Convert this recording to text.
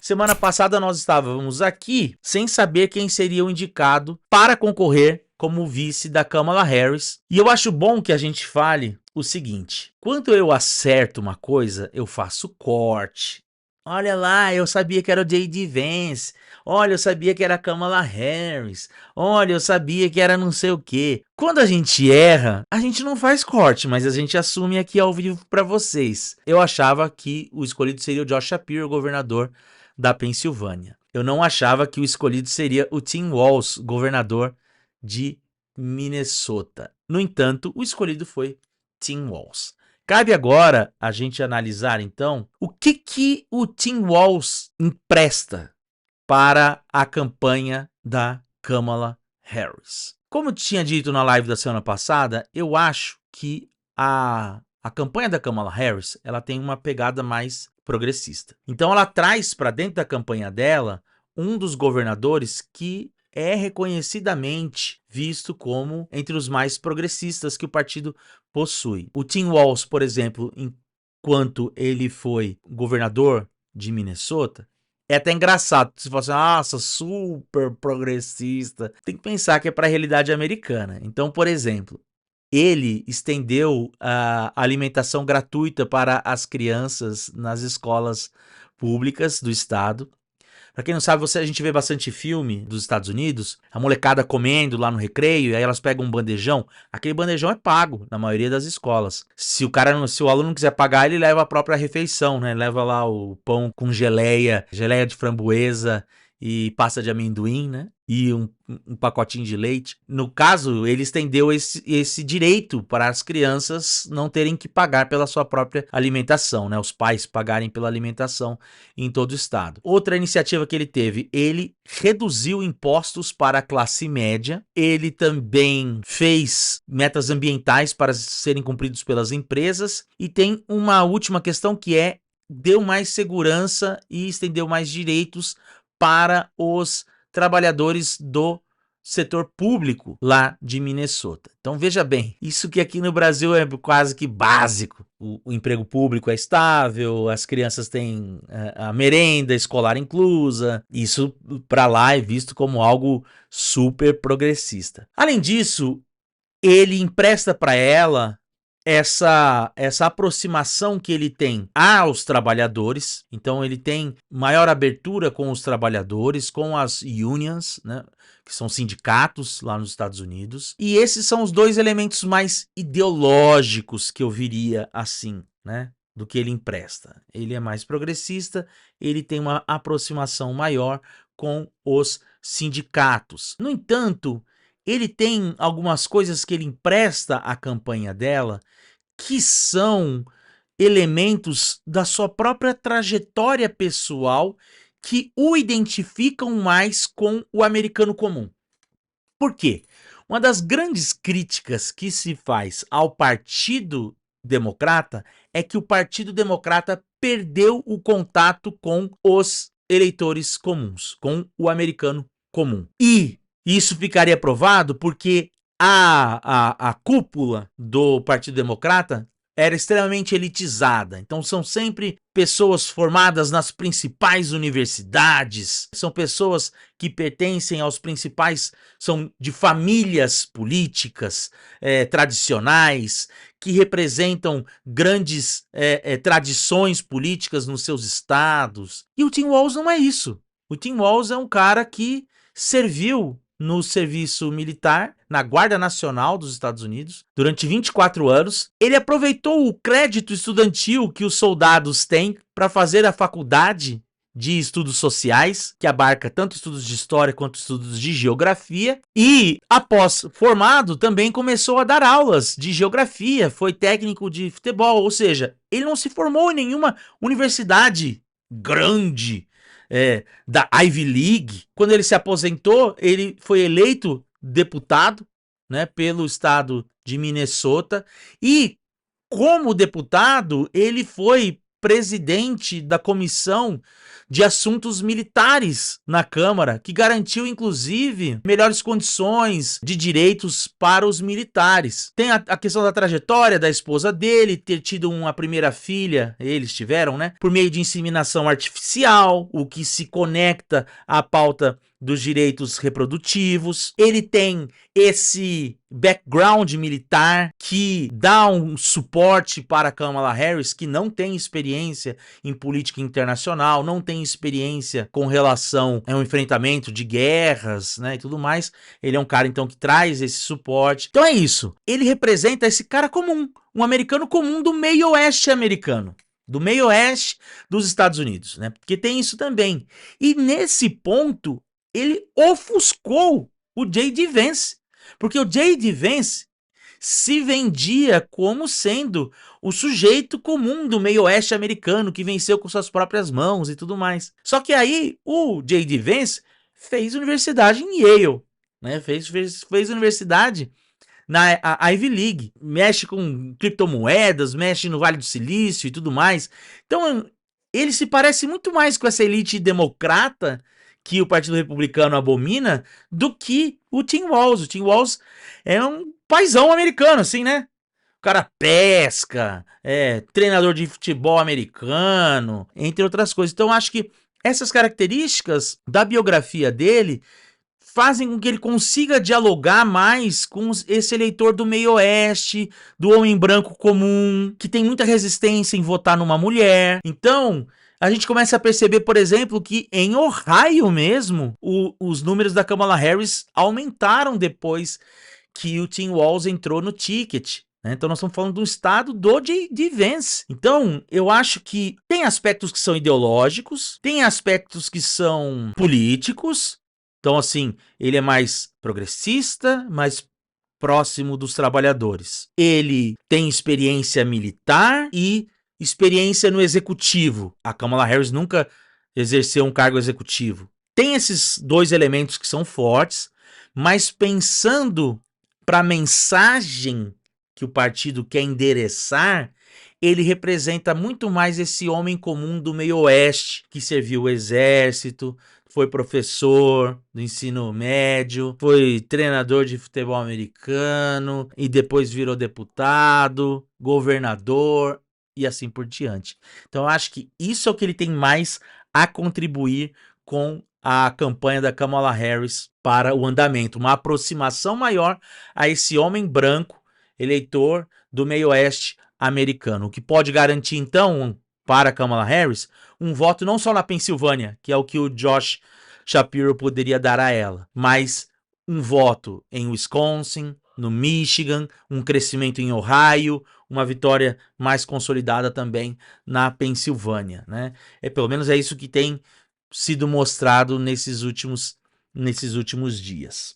Semana passada nós estávamos aqui sem saber quem seria o indicado para concorrer como vice da Kamala Harris. E eu acho bom que a gente fale o seguinte: quando eu acerto uma coisa, eu faço corte. Olha lá, eu sabia que era o J.D. Vance. Olha, eu sabia que era a Kamala Harris. Olha, eu sabia que era não sei o quê. Quando a gente erra, a gente não faz corte, mas a gente assume aqui ao vivo para vocês. Eu achava que o escolhido seria o Josh Shapiro, governador da Pensilvânia. Eu não achava que o escolhido seria o Tim Walz, governador de Minnesota. No entanto, o escolhido foi Tim Walz. Cabe agora a gente analisar, então, o que o Tim Walz empresta para a campanha da Kamala Harris. Como eu tinha dito na live da semana passada, eu acho que a campanha da Kamala Harris ela tem uma pegada mais progressista. Então ela traz para dentro da campanha dela um dos governadores que é reconhecidamente visto como entre os mais progressistas que o partido possui. O Tim Walz, por exemplo, enquanto ele foi governador de Minnesota, é até engraçado, se você fala assim, nossa, super progressista. Tem que pensar que é para a realidade americana. Então, por exemplo, ele estendeu a alimentação gratuita para as crianças nas escolas públicas do estado. Pra quem não sabe, a gente vê bastante filme dos Estados Unidos, a molecada comendo lá no recreio, e aí elas pegam um bandejão. Aquele bandejão é pago na maioria das escolas. Se o aluno não quiser pagar, ele leva a própria refeição, né? Leva lá o pão com geleia de framboesa e pasta de amendoim, né? E um pacotinho de leite. No caso, ele estendeu esse direito para as crianças não terem que pagar pela sua própria alimentação, né? Os pais pagarem pela alimentação em todo o estado. Outra iniciativa que ele teve, ele reduziu impostos para a classe média, ele também fez metas ambientais para serem cumpridos pelas empresas e tem uma última questão que é deu mais segurança e estendeu mais direitos para os trabalhadores do setor público lá de Minnesota. Então veja bem, isso que aqui no Brasil é quase que básico. O emprego público é estável, as crianças têm a merenda escolar inclusa. Isso para lá é visto como algo super progressista. Além disso, ele empresta para ela essa aproximação que ele tem aos trabalhadores. Então ele tem maior abertura com os trabalhadores, com as unions, né, que são sindicatos lá nos Estados Unidos. E esses são os dois elementos mais ideológicos que eu viria assim, né, do que ele empresta. Ele é mais progressista, ele tem uma aproximação maior com os sindicatos. No entanto, ele tem algumas coisas que ele empresta à campanha dela que são elementos da sua própria trajetória pessoal que o identificam mais com o americano comum. Por quê? Uma das grandes críticas que se faz ao Partido Democrata é que o Partido Democrata perdeu o contato com os eleitores comuns, com o americano comum. E isso ficaria provado porque a cúpula do Partido Democrata era extremamente elitizada. Então são sempre pessoas formadas nas principais universidades, são pessoas que pertencem aos principais, são de famílias políticas tradicionais, que representam grandes tradições políticas nos seus estados. E o Tim Walz não é isso. O Tim Walz é um cara que serviu no serviço militar, na Guarda Nacional dos Estados Unidos, durante 24 anos. Ele aproveitou o crédito estudantil que os soldados têm para fazer a faculdade de estudos sociais, que abarca tanto estudos de história quanto estudos de geografia, e após formado também começou a dar aulas de geografia, foi técnico de futebol, ou seja, ele não se formou em nenhuma universidade grande, da Ivy League. Quando ele se aposentou, ele foi eleito deputado, né, pelo estado de Minnesota, e como deputado ele foi presidente da comissão de assuntos militares na Câmara, que garantiu, inclusive, melhores condições de direitos para os militares. Tem a questão da trajetória da esposa dele, ter tido uma primeira filha, eles tiveram, né, por meio de inseminação artificial, o que se conecta à pauta dos direitos reprodutivos. Ele tem esse background militar que dá um suporte para Kamala Harris, que não tem experiência em política internacional, não tem experiência com relação ao enfrentamento de guerras, né, e tudo mais. Ele é um cara, então, que traz esse suporte. Então é isso. Ele representa esse cara comum, um americano comum do meio oeste americano. Do meio oeste dos Estados Unidos, né? Porque tem isso também. E nesse ponto, ele ofuscou o J.D. Vance, porque o J.D. Vance se vendia como sendo o sujeito comum do meio oeste americano que venceu com suas próprias mãos e tudo mais. Só que aí o J.D. Vance fez universidade em Yale, né? Fez universidade na Ivy League, mexe com criptomoedas, mexe no Vale do Silício e tudo mais. Então, ele se parece muito mais com essa elite democrata que o Partido Republicano abomina do que o Tim Walz. O Tim Walz é um paizão americano, assim, né? O cara pesca, treinador de futebol americano, entre outras coisas. Então, acho que essas características da biografia dele fazem com que ele consiga dialogar mais com esse eleitor do meio oeste, do homem branco comum, que tem muita resistência em votar numa mulher. Então, a gente começa a perceber, por exemplo, que em Ohio mesmo, os números da Kamala Harris aumentaram depois que o Tim Walz entrou no ticket. Então nós estamos falando de um estado do J.D. Vance. Então eu acho que tem aspectos que são ideológicos, tem aspectos que são políticos. Então, assim, ele é mais progressista, mais próximo dos trabalhadores. Ele tem experiência militar e experiência no executivo. A Kamala Harris nunca exerceu um cargo executivo. Tem esses dois elementos que são fortes, mas pensando para a mensagem que o partido quer endereçar, ele representa muito mais esse homem comum do meio oeste, que serviu o exército, foi professor do ensino médio, foi treinador de futebol americano e depois virou deputado, governador e assim por diante. Então eu acho que isso é o que ele tem mais a contribuir com a campanha da Kamala Harris para o andamento, uma aproximação maior a esse homem branco, eleitor do meio oeste americano, o que pode garantir então para Kamala Harris um voto não só na Pensilvânia, que é o que o Josh Shapiro poderia dar a ela, mas um voto em Wisconsin, no Michigan, um crescimento em Ohio, uma vitória mais consolidada também na Pensilvânia, né? Pelo menos é isso que tem sido mostrado nesses últimos dias.